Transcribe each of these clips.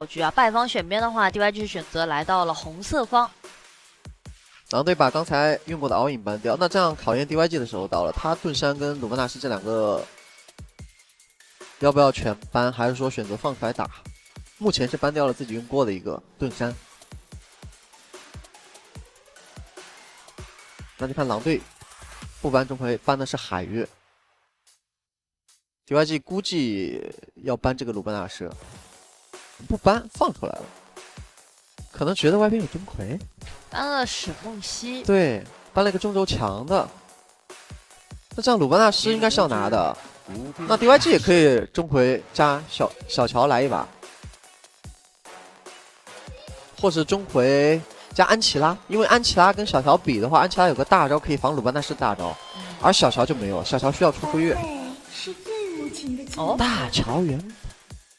局啊，败方选边的话，DYG 是选择来到了红色方。狼队把刚才用过的敖影搬掉，那这样考验 DYG 的时候到了，他盾山跟鲁班纳斯这两个要不要全搬，还是说选择放出来打？目前是搬掉了自己用过的一个盾山，那就看狼队不搬中回，搬的是海月。DYG 估计要搬这个鲁班纳斯，不搬放出来了，可能觉得外边有钟馗。 搬了史梦溪，对，搬了一个中轴强的。那这样鲁班纳斯应该是要拿的。那 DYG 也可以钟馗加小乔来一把，或是钟馗加安琪拉，因为安琪拉跟小乔比的话，安琪拉有个大招可以防鲁班纳斯大招，而小乔就没有，小乔需要出飞跃。哦，大乔原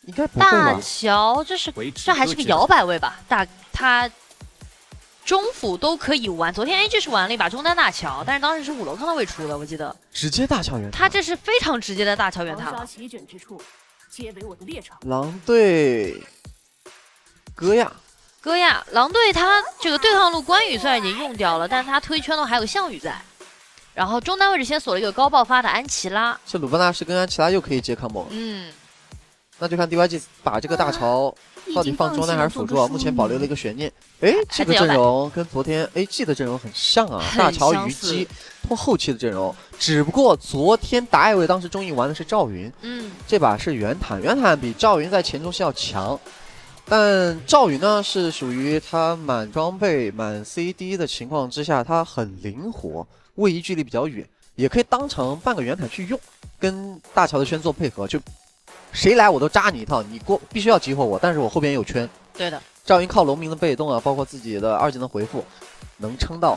应该不会吧？大乔这还是个摇摆位吧？他。 中辅都可以玩，昨天 AG 是玩了一把中单大乔，但是当时是5楼康的位出的，我记得。直接大乔原塔，他这是非常直接的大乔原塔了。狼队，戈亚，狼队他这个对抗路关羽虽然已经用掉了，但是他推圈的话还有项羽在。然后中单位置先锁了一个高爆发的安琪拉，这鲁班纳斯跟安琪拉又可以接 combo。那就看 DYG 把这个大乔。 到底放中单还是辅助啊？目前保留了一个悬念。哎，这个阵容跟昨天 AG 的阵容很像啊，大乔虞姬拖后期的阵容。只不过昨天打野位当时中意玩的是赵云，这把是袁坦，袁坦比赵云在前中期要强，但赵云呢是属于他满装备、满 CD 的情况之下，他很灵活，位移距离比较远，也可以当成半个袁坦去用，跟大乔的圈做配合就。 谁来我都扎你一套，你必须要激活我，但是我后边有圈。对的，赵云靠龙明的被动啊，包括自己的2技能回复，能撑到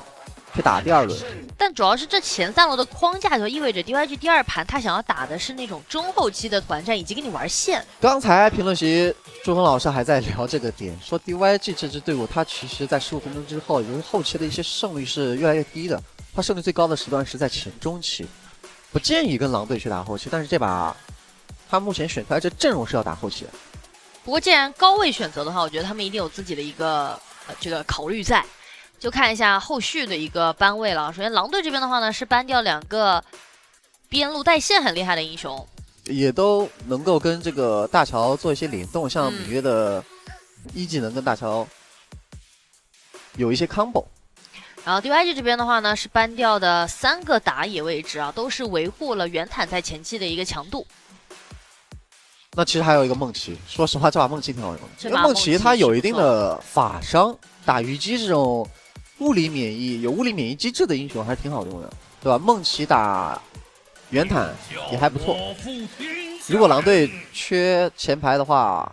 去打第2轮。但主要是这前3轮的框架就意味着 DYG 第2盘他想要打的是那种中后期的团战，以及跟你玩线。刚才评论席朱峰老师还在聊这个点，说 DYG 这支队伍，它其实在15分钟之后，由于后期的一些胜率是越来越低的，它胜率最高的时段是在前中期，不建议跟狼队去打后期，但是这把。 他目前选出来这阵容是要打后期的，不过既然高位选择的话，我觉得他们一定有自己的一个这个考虑在，就看一下后续的一个班位了。首先狼队这边的话呢，是搬掉2个边路带线很厉害的英雄，也都能够跟这个大乔做一些联动，像芈月的1技能跟大乔有一些 combo。 然后 DYG 这边的话呢，是搬掉的3个打野位置啊，都是维护了袁坦在前期的一个强度。 那其实还有一个梦奇，说实话，这把梦奇挺好用的。因为梦奇它有一定的法伤，打虞姬这种物理免疫、有物理免疫机制的英雄还是挺好用的，对吧？梦奇打袁坦也还不错。如果狼队缺前排的话，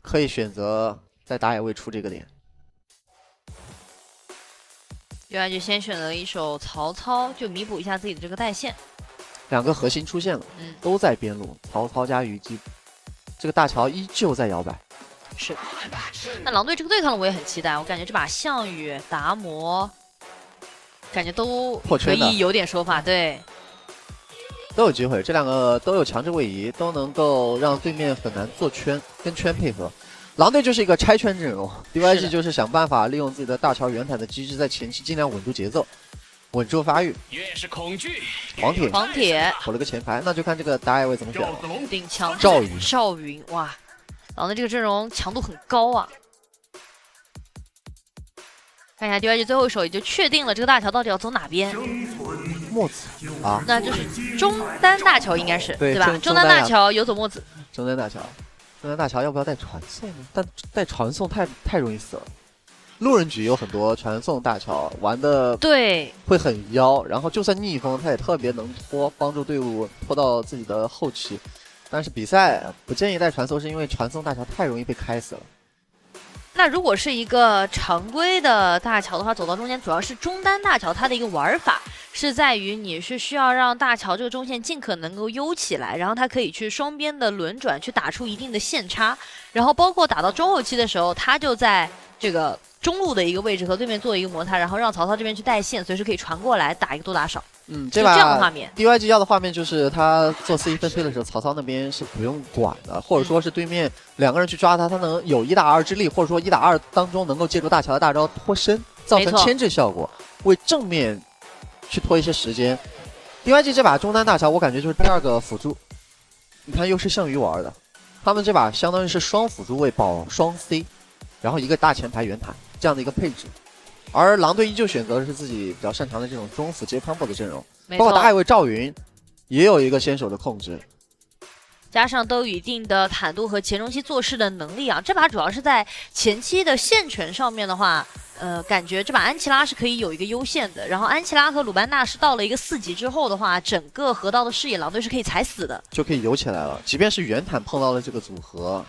可以选择在打野位出这个点。DYG先选择了一手曹操，就弥补一下自己的这个带线。 2个核心出现了，都在边路，曹操加虞姬。 这个大乔依旧在摇摆，是。那狼队这个对抗我也很期待，我感觉这把项羽、达摩，感觉都可以有点说法，对，都有机会。这2个都有强制位移，都能够让对面很难做圈，跟圈配合。狼队就是一个拆圈阵容 ，DYG 就是想办法利用自己的大乔袁坦的机制，在前期尽量稳住节奏，稳住发育。越是恐惧，黄铁守了个前排，那就看这个打野位怎么选了。顶强赵云，哇，狼队这个阵容强度很高啊！看一下 DYG 最后一手也就确定了这个大乔到底要走哪边。墨子啊，那就是中单大乔应该是对吧？中单大乔游走墨子。中单大乔要不要带传送呢？但带传送太容易死了。 路人局有很多传送大乔玩的对，会很妖，然后就算逆风，他也特别能拖，帮助队伍拖到自己的后期。但是比赛不建议带传送，是因为传送大乔太容易被开死了。那如果是一个常规的大乔的话，走到中间主要是中单大乔，它的一个玩法是在于你是需要让大乔这个中线尽可能够悠起来，然后它可以去双边的轮转，去打出一定的线差，然后包括打到中后期的时候，它就在这个中路的一个位置和对面做一个摩擦，然后让曹操这边去带线，随时可以传过来打一个多打少。这把这样的画面 DYG 要的画面就是他做4-1分推的时候，曹操那边是不用管的，或者说是对面2个人去抓他，他能有1打2之力，或者说1打2当中能够借助大乔的大招脱身，造成牵制效果，为正面去拖一些时间。DYG 这把中单大乔，我感觉就是第2个辅助，你看又是项羽玩的，他们这把相当于是双辅助位保双 C， 然后一个大前排圆坦这样的一个配置。而狼队依旧选择的是自己比较擅长的这种中辅接 combo 的阵容，包括大爱卫赵云也有一个先手的控制，加上都有一定的坦度和前中期做事的能力啊。这把主要是在前期的线权上面的话，感觉这把安琪拉是可以有一个优先的。然后安琪拉和鲁班纳是到了一个4级之后的话，整个河道的视野狼队是可以踩死的，就可以游起来了。即便是圆坦碰到了这个组合，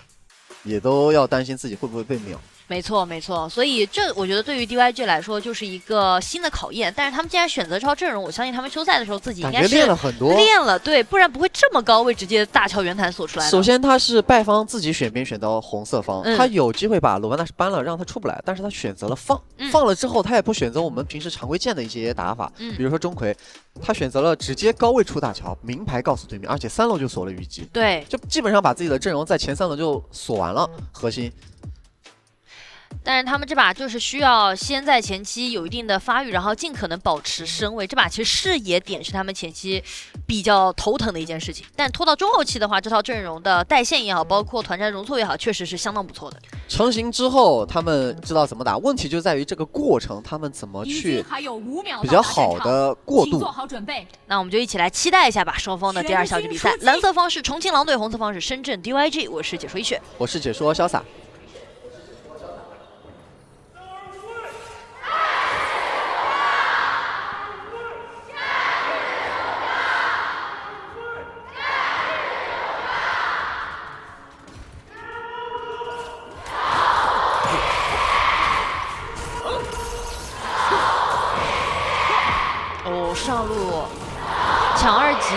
也都要担心自己会不会被秒。没错，没错，所以这我觉得对于 DYG 来说就是一个新的考验。但是他们既然选择这套阵容，我相信他们休赛的时候自己应该是练了很多，练了，对，不然不会这么高位直接大乔圆坦锁出来的。首先他是败方自己选兵选到红色方，他有机会把鲁班纳是搬了，让他出不来，但是他选择了放，放了之后他也不选择我们平时常规见的一些打法，比如说钟馗，他选择了直接高位出大乔，明牌告诉对面，而且3楼就锁了虞姬，对，就基本上把自己的阵容在前3轮就锁完了，核心。但是他们这把就是需要先在前期有一定的发育，然后尽可能保持身位。这把其实视野点是他们前期比较头疼的一件事情。但拖到中后期的话，这套阵容的带线也好，包括团战容错也好，确实是相当不错的。成型之后，他们知道怎么打，问题就在于这个过程，他们怎么去比较好的过渡。那我们就一起来期待一下吧，双方的第2小局比赛。蓝色方是重庆狼队，红色方是深圳 DYG。我是解说一血，我是解说潇洒。上路抢2级，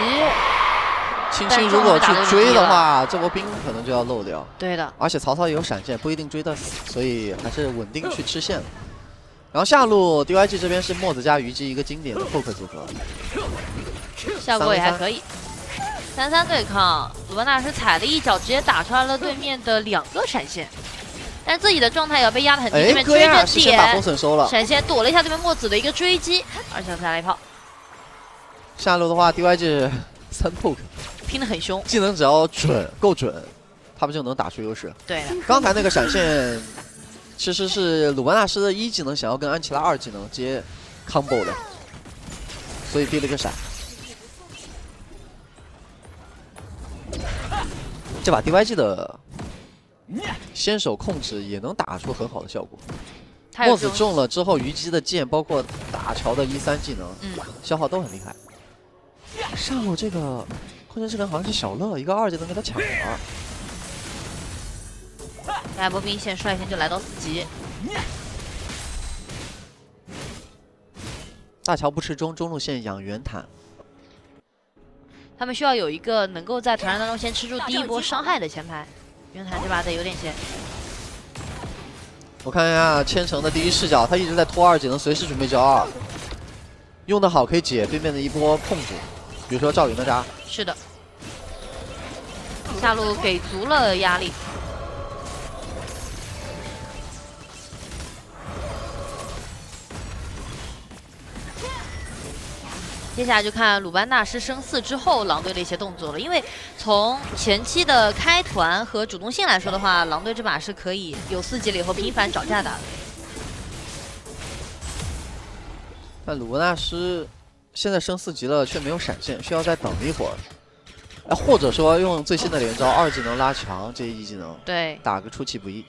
青青如果去追的话，这波兵可能就要漏掉。对的，而且曹操也有闪现，不一定追得死，所以还是稳定去吃线。然后下路 DYG 这边是墨子加虞姬一个经典的 poke 组合，效果也还可以。3-3对抗，鲁班纳是踩了一脚，直接打出来了对面的2个闪现。但自己的状态也要被压得很低，对面追着点，把风损收了，闪现躲了一下对面墨子的一个追击，而且再来一炮。下路的话 ，DYG 3 poke， 拼得很凶，技能只要准够准，他们就能打出优势。对的，刚才那个闪现其实是鲁班纳师的1技能想要跟安琪拉2技能接 combo 的，所以滴了一个闪。这把 DYG 的先手控制也能打出很好的效果。墨子中了之后，虞姬的剑，包括大乔的1-3技能，消耗都很厉害。上路这个控制之人好像是小乐，一个2技能给他抢了。下一波兵线率先就来到4级。大乔不吃中路线养圆坦。他们需要有一个能够在团战当中先吃住第1波伤害的前排。圆坦这把得有点先。我看一下千城的第一视角，他一直在拖2技能，随时准备交2，用得好可以解对面的一波控制，比如说赵云的渣。是的，下路给足了压力。接下来就看鲁班纳师升4之后狼队的一些动作了，因为从前期的开团和主动性来说的话，狼队这把是可以有4级了以后频繁找架打的。但鲁班纳师现在升4级了，却没有闪现，需要再等一会儿，或者说用最新的连招2技能拉墙，这1技能对打个出其不意。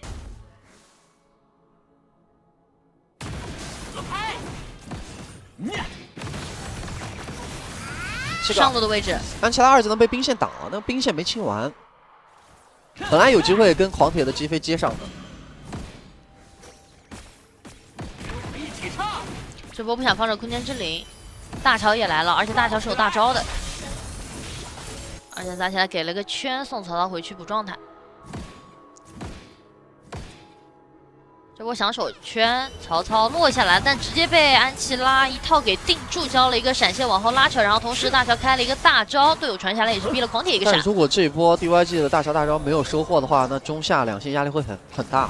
上路的位置，安琪拉2技能被兵线挡了，那个兵线没清完，本来有机会跟狂铁的击飞接上的。这波不想放着空间之灵，大乔也来了，而且大乔是有大招的，而且砸起来给了个圈送曹操回去补状态。这波响手圈，曹操落下来，但直接被安琪拉一套给定住，交了一个闪现往后拉扯，然后同时大乔开了一个大招，队友传下来也是逼了狂铁一个闪。但如果这一波 DYG 的大乔大招没有收获的话，那中下两线压力会很大。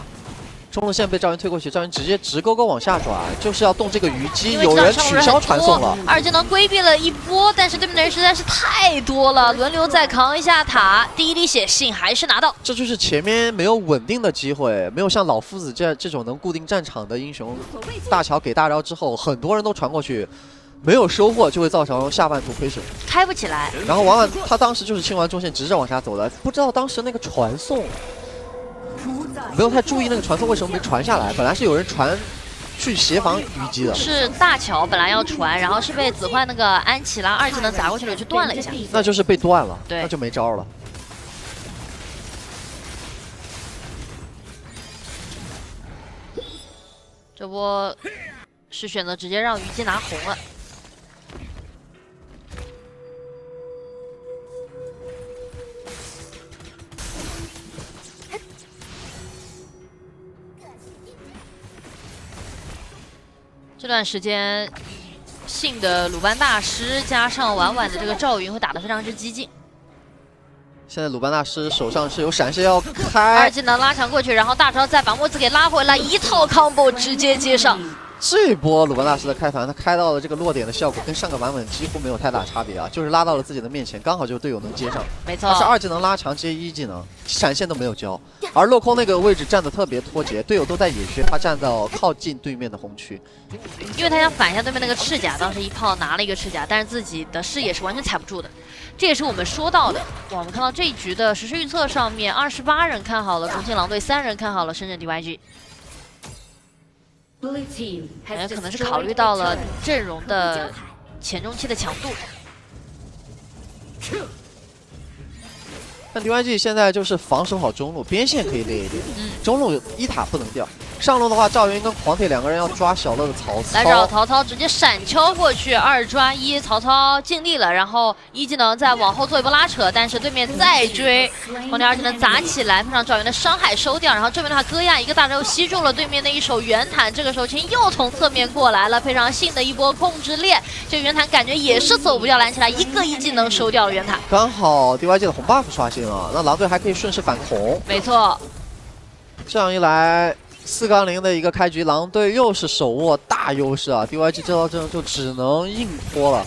中路线被赵云推过去，赵云直接直勾勾往下转，就是要动这个虞姬，有人取消传送了。二技能规避了一波，但是对面的人实在是太多了，轮流再扛一下塔，第一滴血幸还是拿到。这就是前面没有稳定的机会，没有像老夫子这种能固定战场的英雄，大乔给大招之后，很多人都传过去。没有收获就会造成下半途亏损，开不起来。然后婉婉他当时就是清完中线直着往下走的，不知道当时那个传送没有太注意那个传送为什么没传下来，本来是有人传去协防虞姬的，是大乔本来要传，然后是被紫坏那个安琪拉二技能砸过去了，就断了一下，那就是被断了，对，那就没招了。这波是选择直接让虞姬拿红了。这段时间，信的鲁班大师加上婉婉的这个赵云会打得非常之激进。现在鲁班大师手上是有闪现要开，二技能拉长过去，然后大招再把墨子给拉回来，一套 combo 直接接上。这波鲁班大师的开团，他开到了这个落点的效果跟上个版本几乎没有太大差别啊，就是拉到了自己的面前，刚好就是队友能接上。没错，他是二技能拉长接一技能，闪现都没有交。而落空那个位置站得特别脱节，队友都在野区，他站到靠近对面的红区，因为他想反一下对面那个赤甲，当时一炮拿了一个赤甲，但是自己的视野是完全踩不住的。这也是我们说到的，我们看到这一局的实时预测上面，28人看好了重庆狼队，3人看好了深圳 DYG。可能是考虑到了阵容的前中期的强度。但 DYG 现在就是防守好中路，边线可以列一点，中路一塔不能掉。上路的话，赵云跟狂铁两个人要抓小乐的曹操，来找曹操，直接闪敲过去，2抓1，曹操尽力了，然后一技能再往后做一波拉扯，但是对面再追，狂铁2技能砸起来，配上赵云的伤害收掉，然后这边的话戈亚一个大招吸住了对面的一手圆坦，这个时候秦又从侧面过来了，配上信的一波控制链，这个圆坦感觉也是走不掉蓝起来，一个一技能收掉了圆坦，刚好 DYG 的红 buff 刷新了，那狼队还可以顺势反红，没错，这样一来。4-0的一个开局，狼队又是手握大优势啊 ！DYG 这套阵容就只能硬拖了，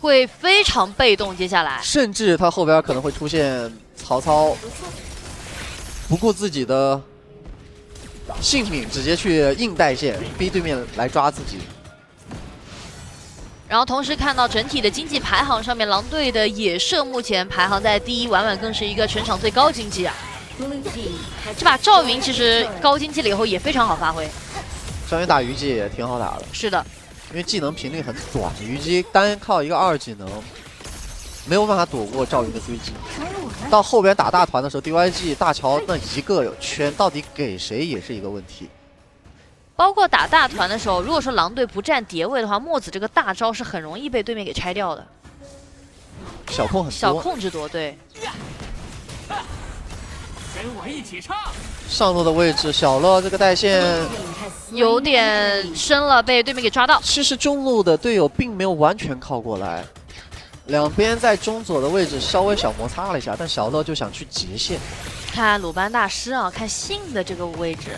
会非常被动。接下来，甚至他后边可能会出现曹操不顾自己的性命，直接去硬带线，逼对面来抓自己。然后同时看到整体的经济排行上面，狼队的野射目前排行在第1，婉婉更是一个全场最高经济啊。这把赵云其实高经济了以后也非常好发挥，赵云打虞姬也挺好打的。是的，因为技能频率很短，虞姬单靠一个2技能没有办法躲过赵云的追击。到后边打大团的时候 ，DYG 大乔那一个圈到底给谁也是一个问题。包括打大团的时候，如果说狼队不占叠位的话，墨子这个大招是很容易被对面给拆掉的。小控很多，小控制多，对。跟我一起唱。上路的位置，小乐这个带线有点深了，被对面给抓到。其实中路的队友并没有完全靠过来，两边在中左的位置稍微小摩擦了一下，但小乐就想去截线。看鲁班大师啊，看信的这个位置，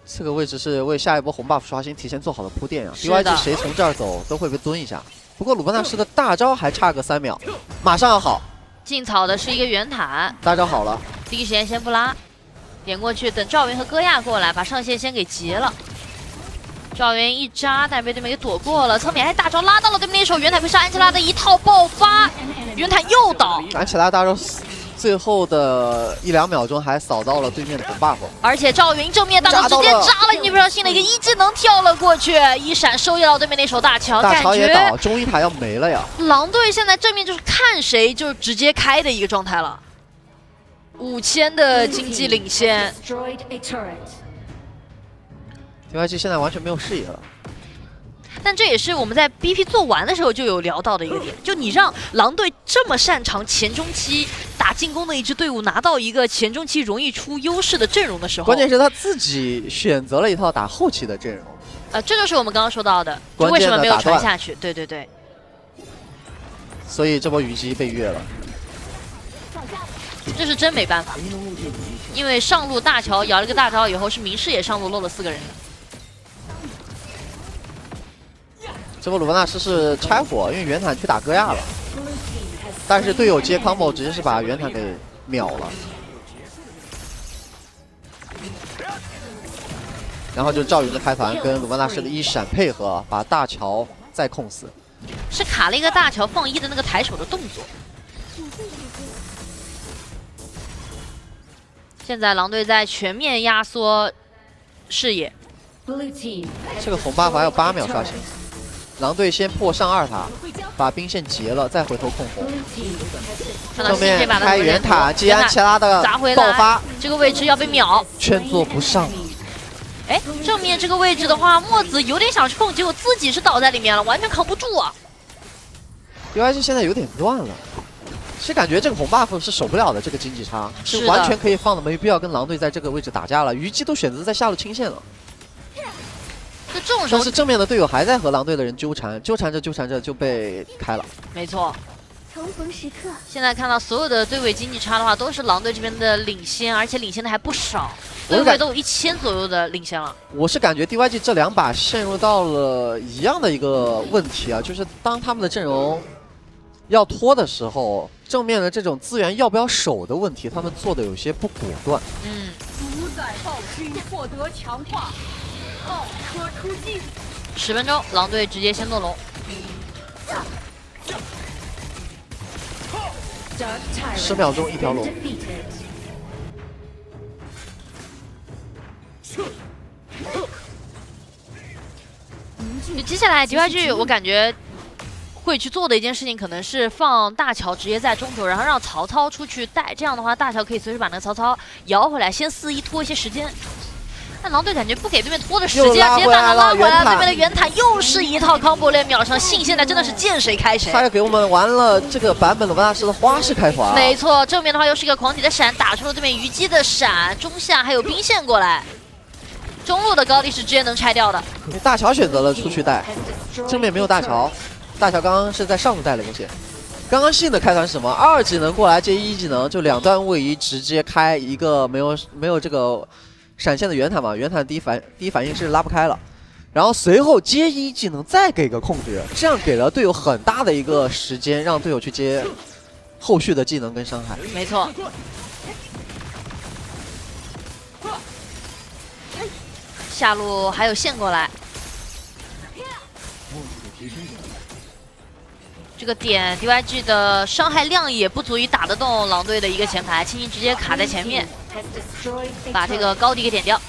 这个位置是为下一波红 buff 刷新提前做好的铺垫啊。DYG 谁从这儿走都会被蹲一下。不过鲁班大师的大招还差个3秒，马上要好。进草的是一个圆坦，大招好了，第一时间先不拉，点过去等赵云和戈亚过来，把上线先给截了。赵云一扎，但被对面给躲过了，侧面还大招拉到了对面那手圆坦，配上安琪拉的一套爆发，圆坦又倒。安琪拉大招最后的1-2秒钟还扫到了对面的红 buff，而且赵云正面大招直接扎了你不上心的一个一技能跳了过去，一闪收掉对面那手大乔，大乔也感倒，中一塔要没了呀。狼队现在正面就是看谁就直接开的一个状态了，5000的经济领先。DYG 现在完全没有视野了。但这也是我们在 BP 做完的时候就有聊到的一个点，就你让狼队这么擅长前中期打进攻的一支队伍拿到一个前中期容易出优势的阵容的时候，关键是他自己选择了一套打后期的阵容。这就是我们刚刚说到的，就为什么没有传下去？对对对。所以这波虞姬被越了，这是真没办法，因为上路大乔摇了个大招以后，是明视野上路漏了4个人的。这波鲁班纳斯是拆火，因为袁坦去打戈亚了，但是队友接 combo 直接是把袁坦给秒了，然后就赵云的开团跟鲁班纳斯的一闪配合，把大乔再控死。是卡了一个大乔放一的那个抬手的动作。现在狼队在全面压缩视野。这个红 buff 还有8秒刷新，狼队先破上2塔，把兵线截了，再回头控红。正面开远塔，接安琪拉的爆发，这个位置要被秒，圈做不上。哎，正面这个位置的话，墨子有点想去控，结果自己是倒在里面了，完全扛不住啊。DYG 现在有点乱了，是感觉这个红 buff 是守不了的，这个经济差是完全可以放的，没必要跟狼队在这个位置打架了。虞姬都选择在下路清线了，就这种时候，但是正面的队友还在和狼队的人纠缠，纠缠着就被开了。没错。重逢时刻。现在看到所有的队尾经济差的话，都是狼队这边的领先，而且领先的还不少，队尾都有1000左右的领先了。我是感觉 DYG 这2把陷入到了一样的一个问题啊，就是当他们的阵容要拖的时候，正面的这种资源要不要守的问题，他们做的有些不果断。主宰暴君获得强化，浩科出击。10分钟，狼队直接先落龙。10秒钟1条龙。就接下来 DYG 我感觉会去做的一件事情，可能是放大乔直接在中轴，然后让曹操出去带，这样的话大乔可以随时把那个曹操摇回来，先4-1拖一些时间。但狼队感觉不给对面拖的时间，直接把他拉回来，对面的袁坦又是一套 combo 链秒上，信现在真的是见谁开谁。他又给我们玩了这个版本鲁班纳斯的花式开团。没错，正面的话又是一个狂体的闪，打出了对面虞姬的闪，中下还有兵线过来，中路的高地是直接能拆掉的。大乔选择了出去带，正面没有大乔，大乔刚刚是在上路带了一个线。刚刚信的开团是什么？2技能过来接1技能，就2段位移直接开一个没有这个闪现的袁坦嘛，袁坦第一反应是拉不开了，然后随后接1技能再给个控制，这样给了队友很大的一个时间，让队友去接后续的技能跟伤害。没错。下路还有线过来，这个点 DYG 的伤害量也不足以打得动狼队的一个前排，青青直接卡在前面，把这个高地给点掉。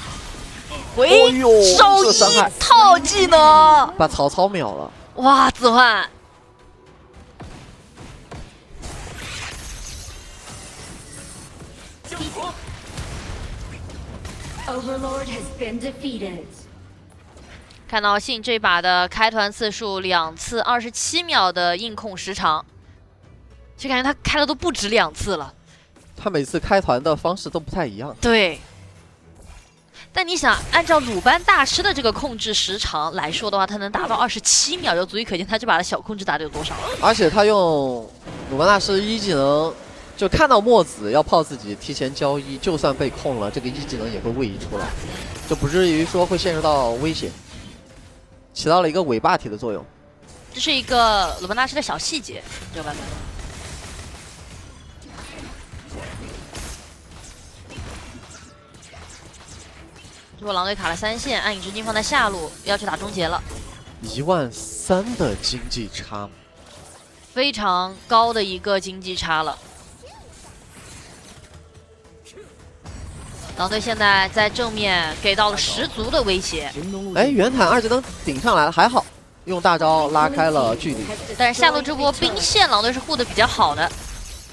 喂，手一套技能，把曹操秒了。哇，子焕。Overlord has been defeated. 看到信这把的开团次数2次27秒的硬控时长，就感觉他开了都不止2次了。他每次开团的方式都不太一样。对。但你想，按照鲁班大师的这个控制时长来说的话，他能达到27秒，就足以可见他这把的小控制打得有多少。而且他用鲁班大师1技能，就看到墨子要泡自己，提前交1，就算被控了，这个1技能也会位移出来，就不至于说会陷入到危险，起到了一个尾霸体的作用。这是一个鲁班大师的小细节，这个版本。这波狼队卡了3线，暗影之镜放在下路，要去打终结了。13000的经济差，非常高的一个经济差了。狼队现在在正面给到了十足的威胁。哎，袁坦2技能顶上来了，还好用大招拉开了距离。但是下路这波兵线狼队是护的比较好的。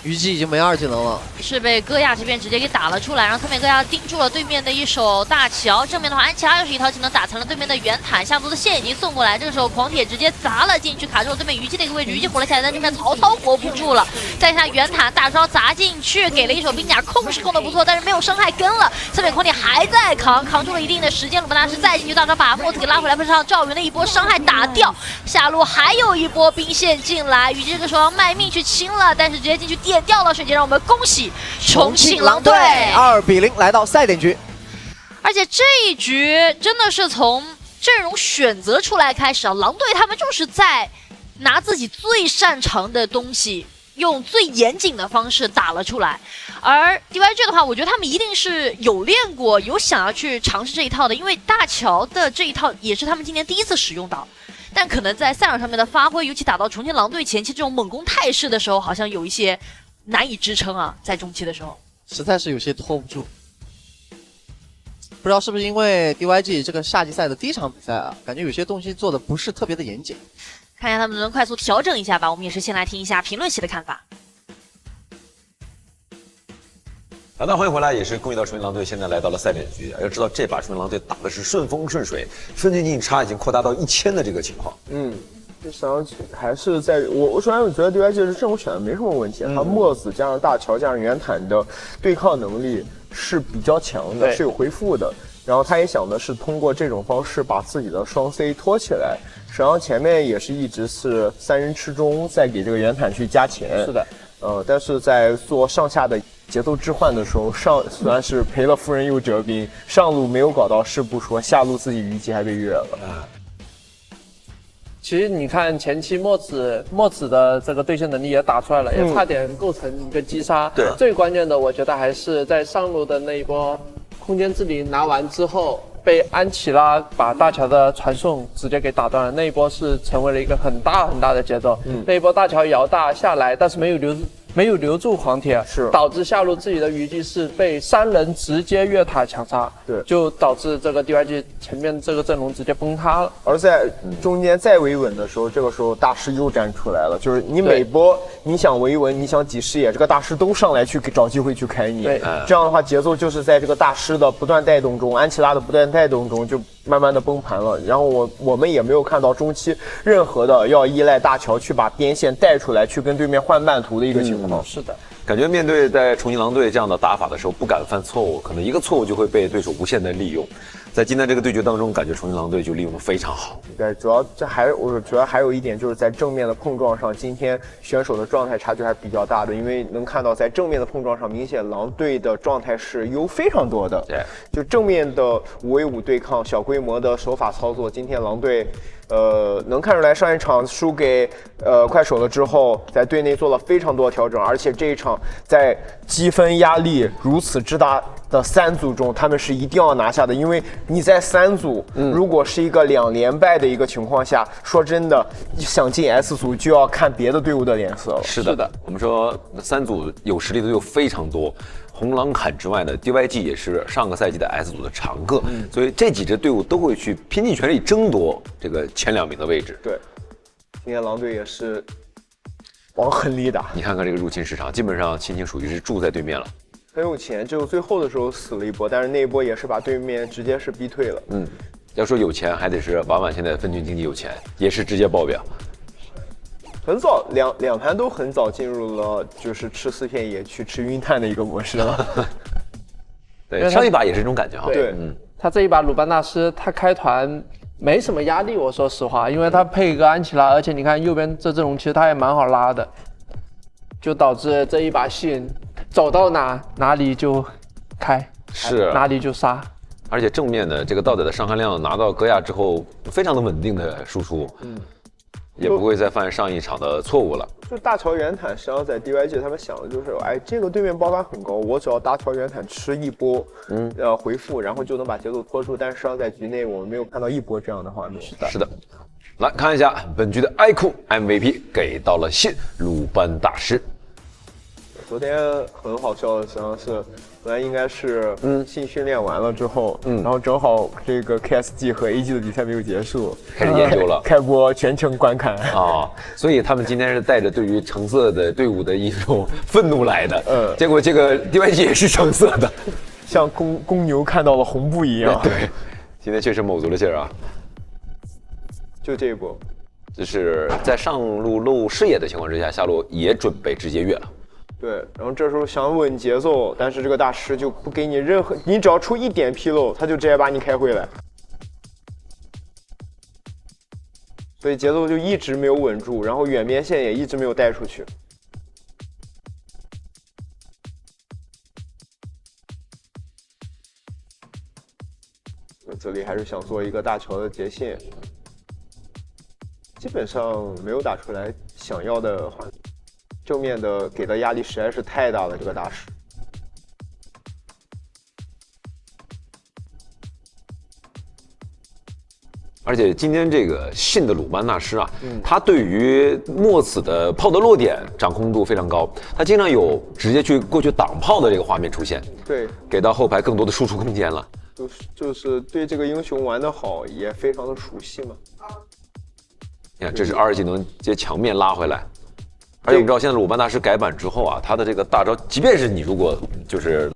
虞姬已经没2技能了，是被戈亚这边直接给打了出来，然后侧面戈亚盯住了对面的一手大乔，正面的话安琪拉又是一套技能打残了对面的圆坦，下路的线已经送过来，这个时候狂铁直接砸了进去，卡住了对面虞姬的一个位置，虞姬活了下来，但这边曹操活不住了，再下圆坦大招砸进去，给了一手兵甲，控是控的不错，但是没有伤害根了，侧面狂铁还在扛住了一定的时间，鲁班大师再进去大招把墨子给拉回来，配上赵云的一波伤害打掉，下路还有一波兵线进来，虞姬这个时候要卖命去清了，但是直接进去点掉了，瞬间让我们恭喜重庆狼队2比0来到赛点局。而且这一局真的是从阵容选择出来开始啊，狼队他们就是在拿自己最擅长的东西，用最严谨的方式打了出来。而 DYG 的话，我觉得他们一定是有练过，有想要去尝试这一套的，因为大乔的这一套也是他们今年第一次使用到。但可能在赛场上面的发挥，尤其打到重庆狼队前期这种猛攻态势的时候，好像有一些难以支撑啊，在中期的时候，实在是有些拖不住。不知道是不是因为 DYG 这个夏季赛的第一场比赛啊，感觉有些东西做的不是特别的严谨。看一下他们能快速调整一下吧。我们也是先来听一下评论区的看法。好的，欢迎回来，也是恭喜到重庆狼队现在来到了赛点局。要知道这把重庆狼队打的是顺风顺水，分区进差已经扩大到1000的这个情况。这场还是在我首先我觉得 DYG 这阵容选的没什么问题，他墨子加上大乔加上圆坦的对抗能力是比较强的，是有回复的。然后他也想的是通过这种方式把自己的双 C 拖起来。实际上前面也是一直是3人吃中，在给这个圆坦去加钱。是的，但是在做上下的节奏置换的时候，虽然是赔了夫人又折兵，上路没有搞到是不说，下路自己虞姬还被越了。其实你看前期墨子的这个对线能力也打出来了，也差点构成一个击杀。对，最关键的我觉得还是在上路的那一波空间之灵拿完之后，被安琪拉把大乔的传送直接给打断了，那一波是成为了一个很大的节奏。那一波大乔摇大下来，但是没有留住狂铁，是导致下路自己的虞姬是被3人直接越塔强杀，对，就导致这个 DYG 前面这个阵容直接崩塌了。而在中间再维稳的时候，这个时候大师又站出来了，就是你每波你想维稳，你想挤视野，这个大师都上来去找机会去开你，这样的话节奏就是在这个大师的不断带动中，安琪拉的不断带动中就慢慢的崩盘了。然后我们也没有看到中期任何的要依赖大乔去把边线带出来，去跟对面换半途的一个情况。是的，感觉面对在重庆狼队这样的打法的时候，不敢犯错误，可能一个错误就会被对手无限的利用。在今天这个对决当中，感觉重庆狼队就利用得非常好。对，我主要还有一点就是在正面的碰撞上，今天选手的状态差距还是比较大的，因为能看到在正面的碰撞上，明显狼队的状态是优非常多的。对，就正面的5v5对抗，小规模的手法操作，今天狼队。能看出来上一场输给快手了之后，在队内做了非常多的调整，而且这一场在积分压力如此之大的3组中，他们是一定要拿下的，因为你在3组，如果是一个2连败的一个情况下，说真的，想进 S 组就要看别的队伍的脸色了。是的，我们说3组有实力的队伍非常多。红狼坎之外呢 ，DYG 也是上个赛季的 S 组的常客，所以这几支队伍都会去拼尽全力争夺这个前2名的位置。对，今天狼队也是往狠里打。你看看这个入侵市场，基本上秦青属于是住在对面了，很有钱，只有最后的时候死了一波，但是那一波也是把对面直接是逼退了。要说有钱，还得是婉婉现在分群经济有钱，也是直接爆表。很早两盘都很早进入了就是吃4片也去吃晕碳的一个模式了。对，上一把也是这种感觉哈。对，他这一把鲁班大师他开团没什么压力，我说实话，因为他配一个安琪拉，而且你看右边这阵容其实他也蛮好拉的，就导致这一把戏走到哪里就开，是哪里就杀。而且正面的这个道德的伤害量拿到戈亚之后，非常的稳定的输出。也不会再犯上一场的错误了。就大乔圆坦，实际上在 DYG 他们想的就是，这个对面爆发很高，我只要大乔圆坦吃一波，回复，然后就能把节奏拖住。但是实际上在局内我们没有看到一波这样的画面。是的，来看一下本局的 IQ MVP 给到了信鲁班大师。昨天很好笑的，实际上是本来应该是新训练完了之后，然后正好这个 KSG 和 AG 的比赛没有结束，开始研究了，开播全程观看啊，所以他们今天是带着对于橙色的队伍的一种愤怒来的，结果这个 DYG 也是橙色的，像公牛看到了红布一样。对，今天确实卯足了劲儿啊，就这一波。就是在上路漏视野的情况之下，下路也准备直接越了。对，然后这时候想稳节奏，但是这个大师就不给你任何，你只要出一点纰漏，他就直接把你开回来，所以节奏就一直没有稳住，然后远边线也一直没有带出去。这里还是想做一个大乔的接线。基本上没有打出来想要的话，正面的给的压力实在是太大了，这个大师。而且今天这个信的鲁班纳师啊，他对于莫此的炮的落点掌控度非常高，他经常有直接去过去挡炮的这个画面出现，对，给到后排更多的输出空间了。就是对这个英雄玩得好，也非常的熟悉嘛。你看，这是2技能接墙面拉回来，而且我们知道现在鲁班大师改版之后啊，他的这个大招，即便是你如果就是